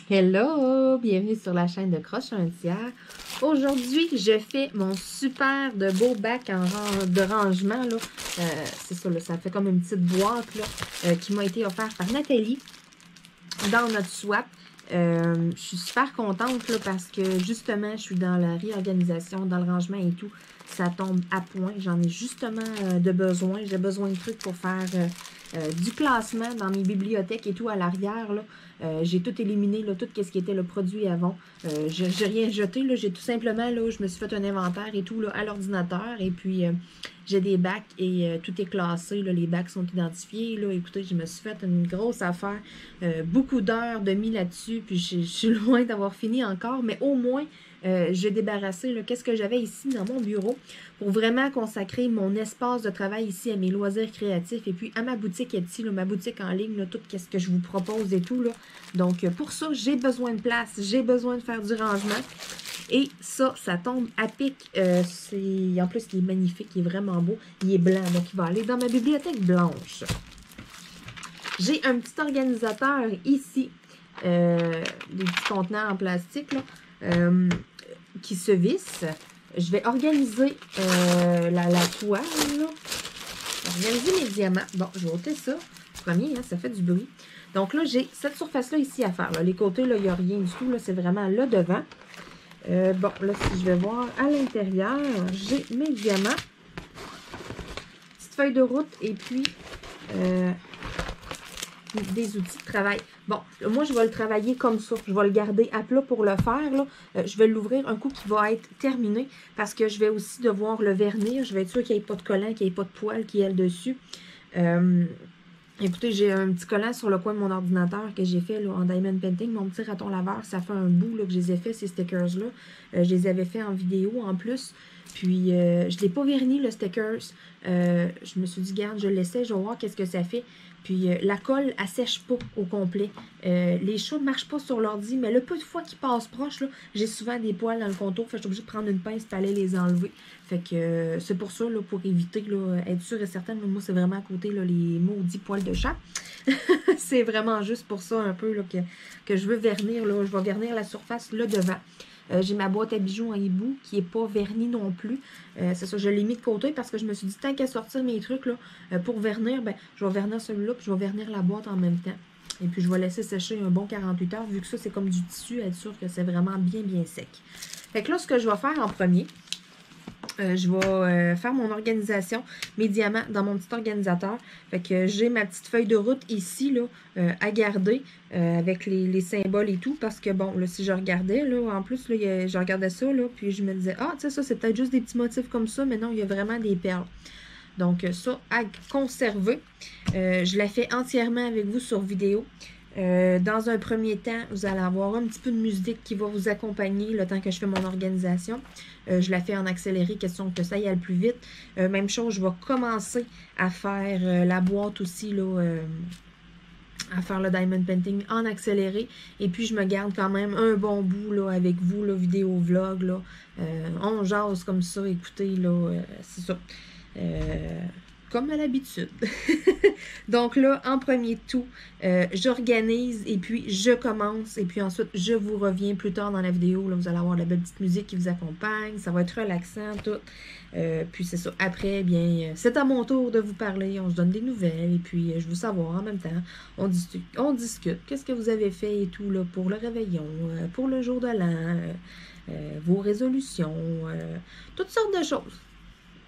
Hello! Bienvenue sur la chaîne de Croche un tiers. Aujourd'hui, je fais mon super de beau bac de rangement. C'est ça, là, ça fait comme une petite boîte qui m'a été offerte par Nathalie dans notre swap. Je suis super contente là, parce que justement, je suis dans la réorganisation, dans le rangement et tout. Ça tombe à point. J'en ai justement de besoin. J'ai besoin de trucs pour faire du classement dans mes bibliothèques et tout à l'arrière. J'ai tout éliminé, là, tout ce qui était le produit avant. J'ai rien jeté. J'ai tout simplement, là, je me suis fait un inventaire et tout là, à l'ordinateur. Et puis, j'ai des bacs et tout est classé. Là, les bacs sont identifiés. Là. Écoutez, je me suis fait une grosse affaire. Beaucoup d'heures de mis là-dessus. Puis, je suis loin d'avoir fini encore. Mais au moins, j'ai débarrassé qu'est-ce que j'avais ici dans mon bureau pour vraiment consacrer mon espace de travail ici à mes loisirs créatifs et puis à ma boutique Etsy, ma boutique en ligne, tout ce que je vous propose et tout. Là. Donc, pour ça, j'ai besoin de place, j'ai besoin de faire du rangement. Et ça tombe à pic. En plus, il est magnifique, il est vraiment beau. Il est blanc, donc il va aller dans ma bibliothèque blanche. J'ai un petit organisateur ici, des petits contenants en plastique, là. Qui se visse. Je vais organiser la toile. Organiser mes diamants. Bon, je vais ôter ça. Premier, hein, ça fait du bruit. Donc là, j'ai cette surface-là ici à faire. Là. Les côtés, il n'y a rien du tout. C'est vraiment là devant. Bon, là, si je vais voir à l'intérieur, j'ai mes diamants. Petite feuille de route et puis des outils de travail. Bon, moi, je vais le travailler comme ça. Je vais le garder à plat pour le faire. Là. Je vais l'ouvrir un coup qui va être terminé parce que je vais aussi devoir le vernir. Je vais être sûre qu'il n'y ait pas de collant, qu'il n'y ait pas de poils qui est dessus. Écoutez, j'ai un petit collant sur le coin de mon ordinateur que j'ai fait là, en Diamond Painting. Mon petit raton laveur, ça fait un bout là, que je les ai fait, ces stickers-là. Je les avais fait en vidéo en plus. Puis, je ne l'ai pas verni, le stickers. Je me suis dit, garde, je l'essaie, je vais voir qu'est-ce que ça fait. Puis, la colle, elle sèche pas au complet. Les chats ne marchent pas sur l'ordi, mais le peu de fois qu'ils passent proche, j'ai souvent des poils dans le contour. Fait que je suis obligée de prendre une pince pour aller les enlever. Fait que c'est pour ça, là, pour éviter, là, être sûre et certaine, moi, c'est vraiment à côté, là, les maudits poils de chat. C'est vraiment juste pour ça, un peu, là, que je veux vernir, là. Je vais vernir la surface, là, devant. J'ai ma boîte à bijoux en hibou qui n'est pas vernie non plus. C'est ça, je l'ai mis de côté parce que je me suis dit, tant qu'à sortir mes trucs là, pour vernir, ben, je vais vernir celui-là puis je vais vernir la boîte en même temps. Et puis, je vais laisser sécher un bon 48 heures vu que ça, c'est comme du tissu, être sûr que c'est vraiment bien, bien sec. Fait que là, ce que je vais faire en premier, je vais faire mon organisation, mes diamants dans mon petit organisateur. Fait que j'ai ma petite feuille de route ici là, à garder avec les symboles et tout. Parce que bon, là, si je regardais, là, en plus, là, je regardais ça, là, puis je me disais, ah, tu sais, ça, c'est peut-être juste des petits motifs comme ça, mais non, il y a vraiment des perles. Donc, ça, à conserver. Je la fais entièrement avec vous sur vidéo. Dans un premier temps, vous allez avoir un petit peu de musique qui va vous accompagner le temps que je fais mon organisation. Je la fais en accéléré, question que ça aille le plus vite. Même chose, je vais commencer à faire la boîte aussi, là, à faire le Diamond Painting en accéléré. Et puis, je me garde quand même un bon bout là, avec vous, là, vidéo vlog. Là. On jase comme ça, écoutez, là, c'est ça. Comme à l'habitude. Donc là, en premier tout, j'organise et puis je commence. Et puis ensuite, je vous reviens plus tard dans la vidéo. Là, vous allez avoir la belle petite musique qui vous accompagne. Ça va être relaxant, tout. Puis c'est ça. Après, bien, c'est à mon tour de vous parler. On se donne des nouvelles. Et puis, je veux savoir en même temps. On discute. Qu'est-ce que vous avez fait et tout là, pour le réveillon, pour le jour de l'an, vos résolutions, toutes sortes de choses.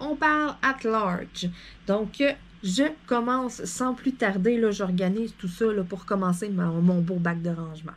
On parle at large. Donc, je commence sans plus tarder. Là, j'organise tout ça là, pour commencer mon beau bac de rangement.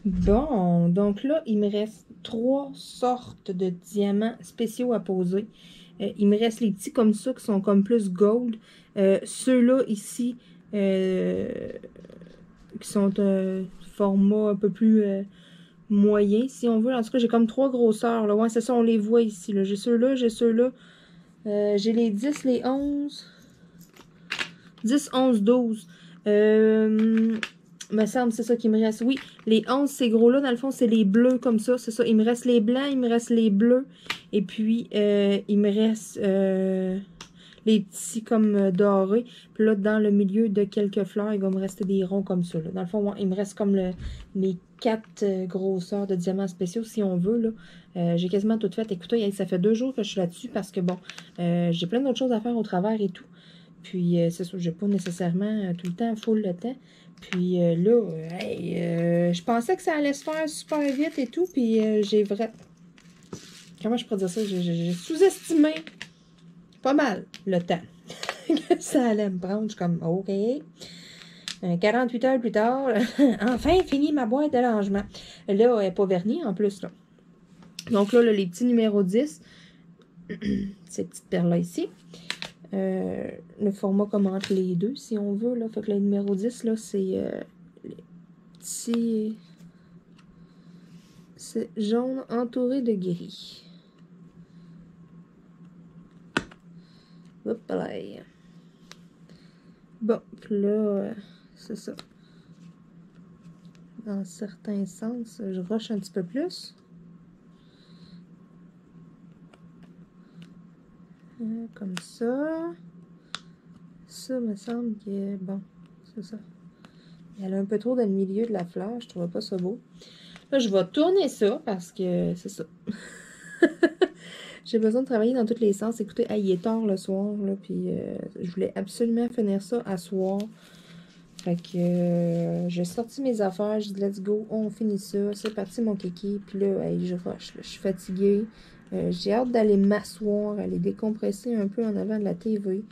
Bon, donc là, il me reste 3 sortes de diamants spéciaux à poser. Il me reste les petits comme ça, qui sont comme plus gold. Ceux-là, ici, qui sont format un peu plus moyen, si on veut. En tout cas, j'ai comme 3 grosseurs. Là. Ouais, c'est ça, on les voit ici. J'ai ceux-là, j'ai ceux-là. J'ai les 10, les 11. 10, 11, 12. Me semble, c'est ça qui me reste. Oui, les 11, ces gros-là, dans le fond, c'est les bleus comme ça. C'est ça. Il me reste les blancs, il me reste les bleus. Et puis, il me reste les petits comme dorés. Puis là, dans le milieu de quelques fleurs, il va me rester des ronds comme ça. Là. Dans le fond, il me reste comme mes 4 grosseurs de diamants spéciaux, si on veut. Là. J'ai quasiment tout fait. Écoutez, ça fait 2 jours que je suis là-dessus parce que, bon, j'ai plein d'autres choses à faire au travers et tout. Puis, c'est sûr, j'ai pas nécessairement tout le temps full le temps. Puis là, je pensais que ça allait se faire super vite et tout. Puis j'ai vraiment... Comment je pourrais dire ça? J'ai sous-estimé pas mal le temps que ça allait me prendre. Je suis comme, OK. 48 heures plus tard, enfin fini ma boîte de rangement. Là, elle n'est pas vernie en plus. Là. Donc là, les petits numéros 10, ces petites perles-là ici. Le format comme entre les deux, si on veut. Là. Fait que le numéro 10, là, c'est les petits... C'est jaune entouré de gris. Hop là. Bon, puis là, c'est ça. Dans certains sens, je rush un petit peu plus. Comme ça. Ça me semble que, bon, c'est ça. Elle a un peu trop dans le milieu de la fleur, je trouvais pas ça beau. Là, je vais tourner ça parce que c'est ça. J'ai besoin de travailler dans tous les sens. Écoutez, il est tard le soir, là, puis je voulais absolument finir ça à soir. Fait que j'ai sorti mes affaires, j'ai dit let's go, on finit ça, c'est parti mon kiki. Puis là, je rush, là, je suis fatiguée. J'ai hâte d'aller m'asseoir, aller décompresser un peu en avant de la TV.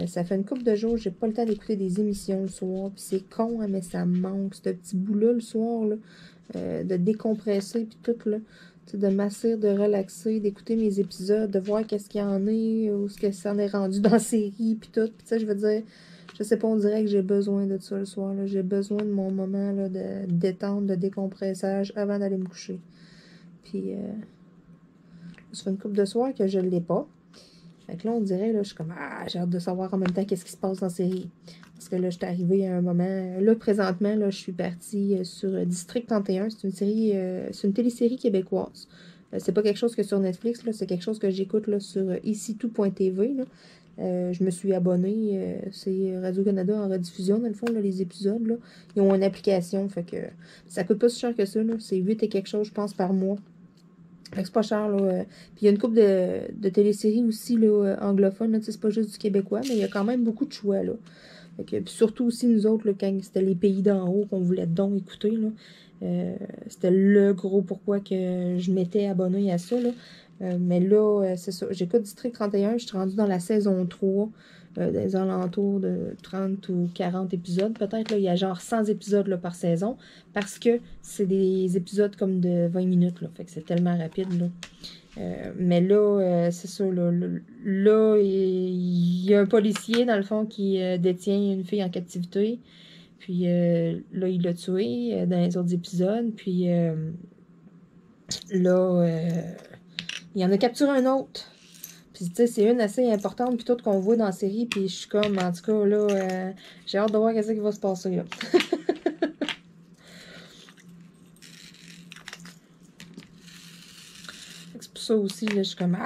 Ça fait une couple de jours, j'ai pas le temps d'écouter des émissions le soir. Puis c'est con, hein, mais ça me manque, ce petit bout-là le soir, là, de décompresser, puis tout, là. De masser, de relaxer, d'écouter mes épisodes, de voir qu'est-ce qu'il y en est, où ce que ça en est rendu dans la série, puis tout. Puis tu sais, je veux dire, je sais pas, on dirait que j'ai besoin de ça le soir, là. J'ai besoin de mon moment, là, de détente, de décompressage avant d'aller me coucher. Puis, ça fait une couple de soirs que je l'ai pas. Fait que là, on dirait, là, je suis comme, j'ai hâte de savoir en même temps qu'est-ce qui se passe dans la série. Parce que là, je suis arrivée à un moment... Là, présentement, là, je suis partie sur District 31. C'est une série... c'est une télésérie québécoise. C'est pas quelque chose que sur Netflix, là. C'est quelque chose que j'écoute, là, sur ici-tout.tv, là. Je me suis abonnée. C'est Radio-Canada en rediffusion, dans le fond, là, les épisodes, là. Ils ont une application, fait que... Ça coûte pas si cher que ça, là. C'est 8 et quelque chose, je pense, par mois. Fait que c'est pas cher, là. Puis il y a une couple de téléséries aussi, là, anglophones, là. C'est pas juste du québécois, mais il y a quand même beaucoup de choix, là. Fait que, puis surtout aussi, nous autres, là, quand c'était les pays d'en haut qu'on voulait donc écouter, là. C'était le gros pourquoi que je m'étais abonnée à ça, là. Mais là, c'est ça. J'écoute District 31, je suis rendue dans la saison 3, des alentours de 30 ou 40 épisodes. Peut-être, là, il y a genre 100 épisodes là, par saison, parce que c'est des épisodes comme de 20 minutes, là. Fait que c'est tellement rapide, là. Mais là, c'est ça, là, il y a un policier, dans le fond, qui détient une fille en captivité. Puis là, il l'a tué dans les autres épisodes. Puis là, il en a capturé un autre. Puis, tu sais, c'est une assez importante, puis tout qu'on voit dans la série. Puis je suis comme, en tout cas, là, j'ai hâte de voir qu'est-ce qui va se passer, là. C'est pour ça aussi, là, je suis comme,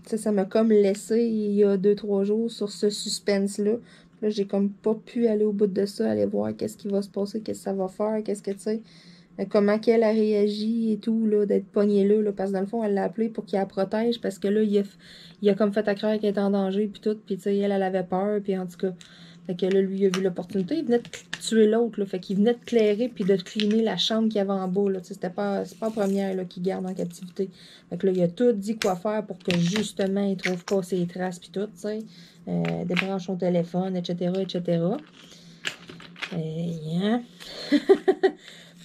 ça m'a comme laissé il y a 2-3 jours sur ce suspense-là. Là, j'ai comme pas pu aller au bout de ça, aller voir qu'est-ce qui va se passer, qu'est-ce que ça va faire, qu'est-ce que, tu sais, comment qu'elle a réagi et tout, là, d'être pognée là, parce que dans le fond, elle l'a appelé pour qu'il la protège, parce que là, il a comme fait à croire qu'elle était en danger, puis tout, puis tu sais, elle avait peur, puis en tout cas, fait que là, lui, il a vu l'opportunité, il venait de tuer l'autre, là, fait qu'il venait de clairer, puis de cleaner la chambre qu'il y avait en bas, là, tu sais, c'est pas la première, là, qu'il garde en captivité. Fait que là, il a tout dit quoi faire pour que, justement, il trouve pas ses traces, puis tout, tu sais, débranche son téléphone, etc., etc., Hein?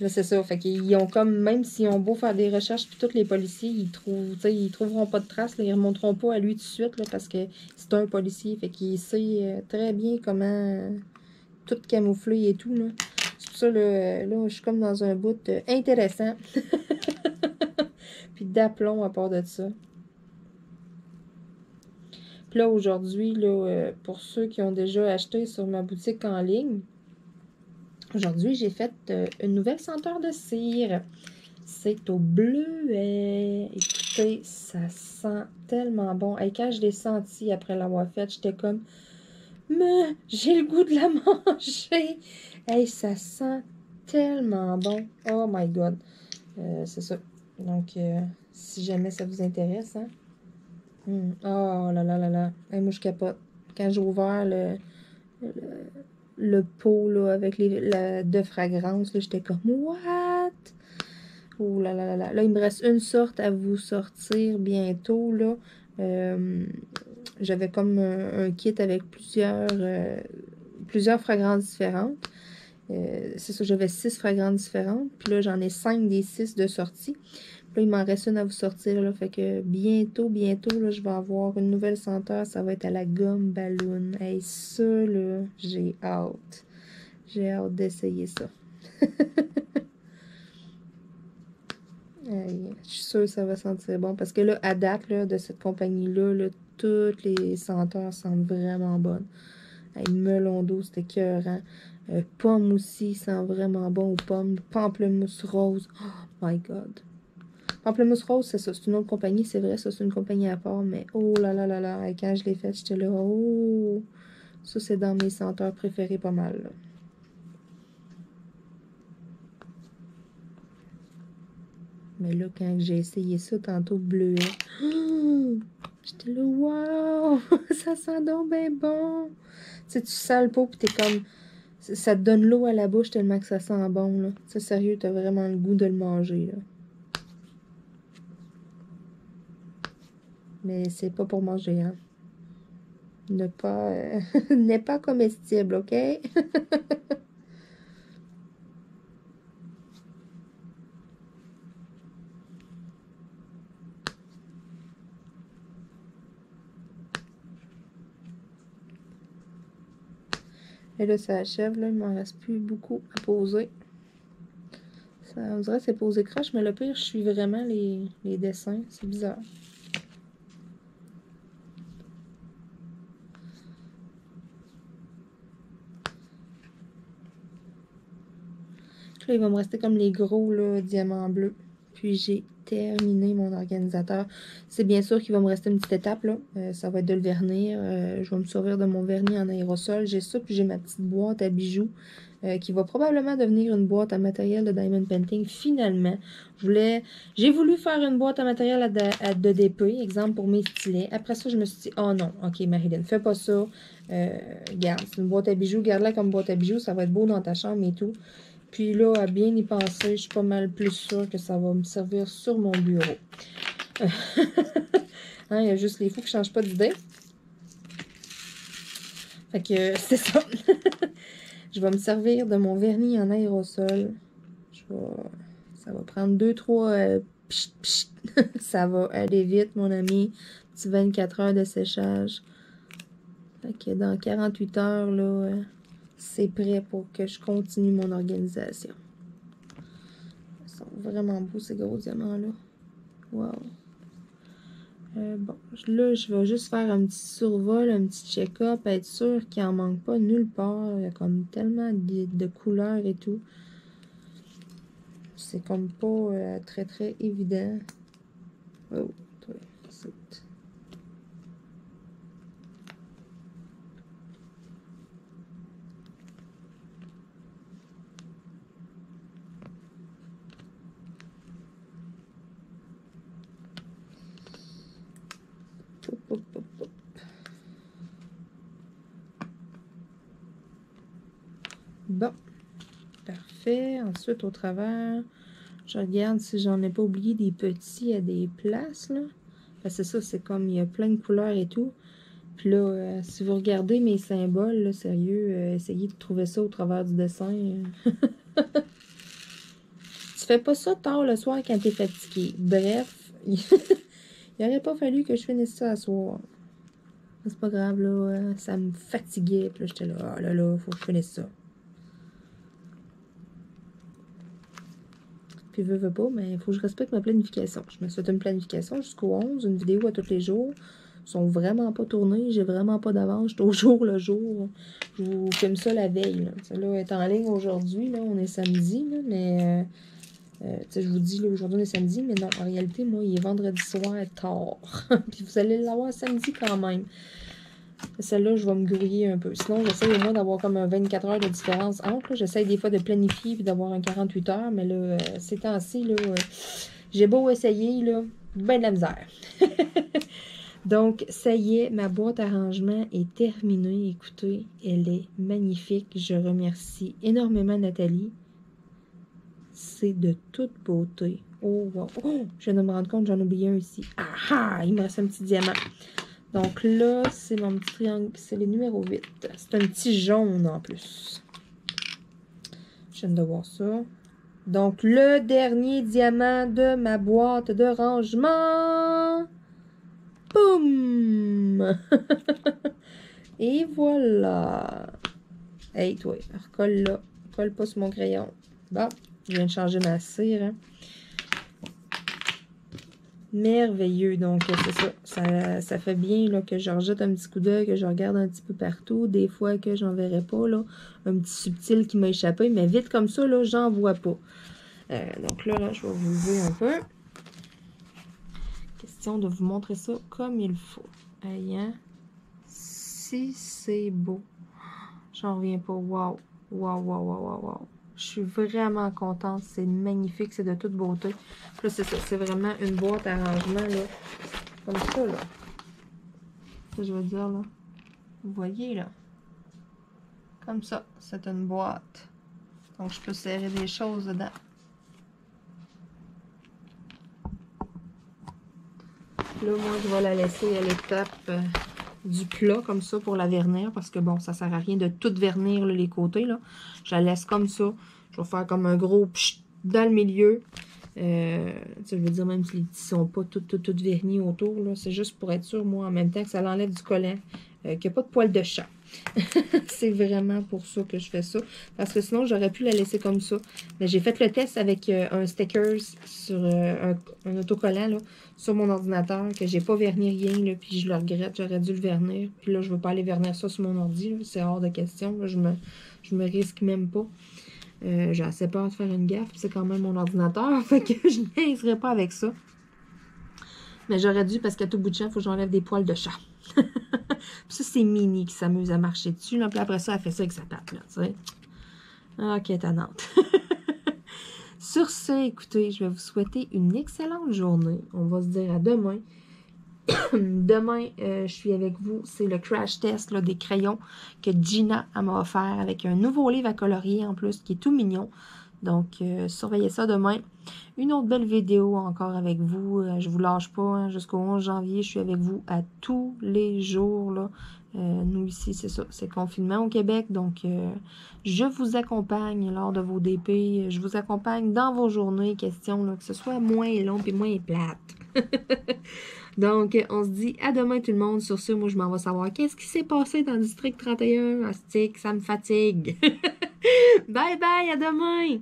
Là, c'est ça. Fait qu'ils ont comme, même s'ils ont beau faire des recherches, puis tous les policiers, ils trouveront pas de traces, là, ils remonteront pas à lui tout de suite, là, parce que c'est un policier. Fait qu'il sait très bien comment tout camoufler et tout, là. C'est pour ça, là, je suis comme dans un bout intéressant. Puis d'aplomb à part de ça. Puis là, aujourd'hui, là, pour ceux qui ont déjà acheté sur ma boutique en ligne, aujourd'hui, j'ai fait une nouvelle senteur de cire. C'est au bleuet. Écoutez, ça sent tellement bon. Et quand je l'ai senti après l'avoir faite, j'étais comme, mais j'ai le goût de la manger. Hey, ça sent tellement bon. Oh my God. C'est ça. Donc, si jamais ça vous intéresse, hein. Oh là là là là. Hey, moi, je capote. Quand j'ai ouvert le, le pot là, avec la de fragrance, j'étais comme, what? Oh là là là là. Là, il me reste une sorte à vous sortir bientôt, là. J'avais comme un kit avec plusieurs fragrances différentes. C'est ça, j'avais 6 fragrances différentes. Puis là, j'en ai 5 des 6 de sortie. Puis là, il m'en reste une à vous sortir, là. Fait que bientôt, là, je vais avoir une nouvelle senteur. Ça va être à la gomme ballon. Hey, ça, là, j'ai hâte. J'ai hâte d'essayer ça. Je suis sûre que ça va sentir bon. Parce que là, à date, là, de cette compagnie-là, là, toutes les senteurs sentent vraiment bonnes. Hey, melon d'eau, c'était écœurant. Pomme aussi sent vraiment bon aux pommes. Pamplemousse rose. Oh my God. Pamplemousse rose, c'est ça. C'est une autre compagnie, c'est vrai. Ça, c'est une compagnie à part. Mais oh là là là là. Et quand je l'ai faite, j'étais là. Oh. Ça, c'est dans mes senteurs préférées pas mal, là. Mais là, quand j'ai essayé ça, tantôt bleuet, j'étais là, wow, ça sent donc bien bon. Tu sais, tu sens le pot, puis t'es comme, ça te donne l'eau à la bouche tellement que ça sent bon, là. Tu sais, sérieux, t'as vraiment le goût de le manger, là. Mais c'est pas pour manger, hein. Ne pas, n'est pas comestible, OK? Et là, ça achève, là. Il m'en reste plus beaucoup à poser. Ça, on dirait que c'est posé croche, mais le pire, je suis vraiment les dessins. C'est bizarre. Là, il va me rester comme les gros là, diamants bleus. Puis j'ai terminé mon organisateur. C'est bien sûr qu'il va me rester une petite étape, là. Ça va être de le vernir. Je vais me servir de mon vernis en aérosol. J'ai ça, puis j'ai ma petite boîte à bijoux qui va probablement devenir une boîte à matériel de Diamond Painting. Finalement, j'ai voulu faire une boîte à matériel de DP, exemple pour mes stylets. Après ça, je me suis dit, oh non, ok, Marilyn, fais pas ça. Garde, c'est une boîte à bijoux. Garde-la comme boîte à bijoux. Ça va être beau dans ta chambre et tout. Puis là, à bien y penser, je suis pas mal plus sûre que ça va me servir sur mon bureau. Hein, il y a juste les fous qui ne changent pas d'idée. Fait que c'est ça. Je vais me servir de mon vernis en aérosol. Ça va prendre 2-3 ça va aller vite, mon ami. Petit 24 heures de séchage. Fait que dans 48 heures, là, c'est prêt pour que je continue mon organisation. Ils sont vraiment beaux, ces gros diamants-là. Wow. Bon, là, je vais juste faire un petit survol, un petit check-up, être sûr qu'il n'en manque pas nulle part. Il y a comme tellement de couleurs et tout. C'est comme pas très, très évident. Oh, toi, c'est... Hop, hop, hop, hop. Bon, parfait. Ensuite, au travers, je regarde si j'en ai pas oublié des petits à des places, là. Parce que c'est ça, c'est comme, il y a plein de couleurs et tout. Puis là, si vous regardez mes symboles, là, sérieux, essayez de trouver ça au travers du dessin. Tu fais pas ça tard le soir quand t'es fatigué. Bref, il aurait pas fallu que je finisse ça à soir. C'est pas grave, là, ça me fatiguait. Puis là, j'étais là, ah là, faut que je finisse ça. Puis veux pas, mais il faut que je respecte ma planification. Je me suis fait une planification jusqu'au 11, une vidéo à tous les jours. Ils sont vraiment pas tournés, j'ai vraiment pas d'avance, je suis au jour le jour. Je vous filme ça la veille. Celle-là est en ligne aujourd'hui, là, on est samedi, là, mais je vous dis, là, aujourd'hui on est samedi, mais non, en réalité, moi, il est vendredi soir tard. Puis vous allez l'avoir samedi quand même. Celle-là, je vais me grouiller un peu. Sinon, j'essaie au moins d'avoir comme un 24 heures de différence entre. J'essaie des fois de planifier puis d'avoir un 48 heures, mais là, ces temps-ci, là, j'ai beau essayer, là, ben de la misère. Donc, ça y est, ma boîte à rangement est terminée. Écoutez, elle est magnifique. Je remercie énormément Nathalie. C'est de toute beauté. Oh, wow. Oh, je viens de me rendre compte, j'en ai oublié un ici. Ah, il me reste un petit diamant. Donc là, c'est mon petit triangle, c'est le numéro 8. C'est un petit jaune en plus. Je viens de voir ça. Donc, le dernier diamant de ma boîte de rangement. Boum! Et voilà. Hey, toi, recolle là. Colle pas sur mon crayon. Bon, je viens de changer ma cire. Hein. Merveilleux. Donc, c'est ça. Ça fait bien là, que je rejette un petit coup d'œil, que je regarde un petit peu partout. Des fois que j'en verrai pas, là. Un petit subtil qui m'a échappé. Mais vite comme ça, là, j'en vois pas. Donc là, je vais vous lever un peu. Question de vous montrer ça comme il faut. Aïe, hein? Si c'est beau. J'en reviens pas. Wow. Wow, wow, wow, wow, wow. Je suis vraiment contente. C'est magnifique. C'est de toute beauté. Puis là, c'est ça. C'est vraiment une boîte à rangement, là. Comme ça, là. Ça, je veux dire, là. Vous voyez, là. Comme ça. C'est une boîte. Donc, je peux serrer des choses dedans. Là, moi, je vais la laisser à l'étape du plat, comme ça, pour la vernir. Parce que, bon, ça sert à rien de tout vernir, là, les côtés, là. Je la laisse comme ça. Je vais faire comme un gros pchit dans le milieu. Je veux dire, même si les petits sont pas tout vernis autour, là. C'est juste pour être sûr, moi, en même temps, que ça l'enlève du collant. Qu'il n'y a pas de poils de chat. C'est vraiment pour ça que je fais ça. Parce que sinon, j'aurais pu la laisser comme ça. Mais j'ai fait le test avec un sticker sur un autocollant là, sur mon ordinateur que j'ai pas verni rien. Là, puis je le regrette. J'aurais dû le vernir. Puis là, je veux pas aller vernir ça sur mon ordi. C'est hors de question. Là, je me risque même pas. J'ai assez peur de faire une gaffe. C'est quand même mon ordinateur. Fait que je n'aiserais pas avec ça. Mais j'aurais dû parce qu'à tout bout de champ, il faut que j'enlève des poils de chat. Puis ça, c'est Minnie qui s'amuse à marcher dessus. Là. Puis après ça, elle fait ça avec sa patte. Là, tu sais. Ok, étonnante. Sur ce, écoutez, je vais vous souhaiter une excellente journée. On va se dire à demain. Demain, je suis avec vous. C'est le crash test là, des crayons que Gina m'a offert avec un nouveau livre à colorier en plus qui est tout mignon. Donc, surveillez ça demain. Une autre belle vidéo encore avec vous. Je vous lâche pas. Hein, jusqu'au 11 janvier, je suis avec vous à tous les jours. Là. Nous, ici, c'est ça. C'est confinement au Québec. Donc, je vous accompagne lors de vos DP. Je vous accompagne dans vos journées. Question là, que ce soit moins long et moins plate. Donc, on se dit à demain tout le monde. Sur ce, moi, je m'en vais savoir qu'est-ce qui s'est passé dans le district 31. Astique, ça me fatigue. Bye bye, à demain!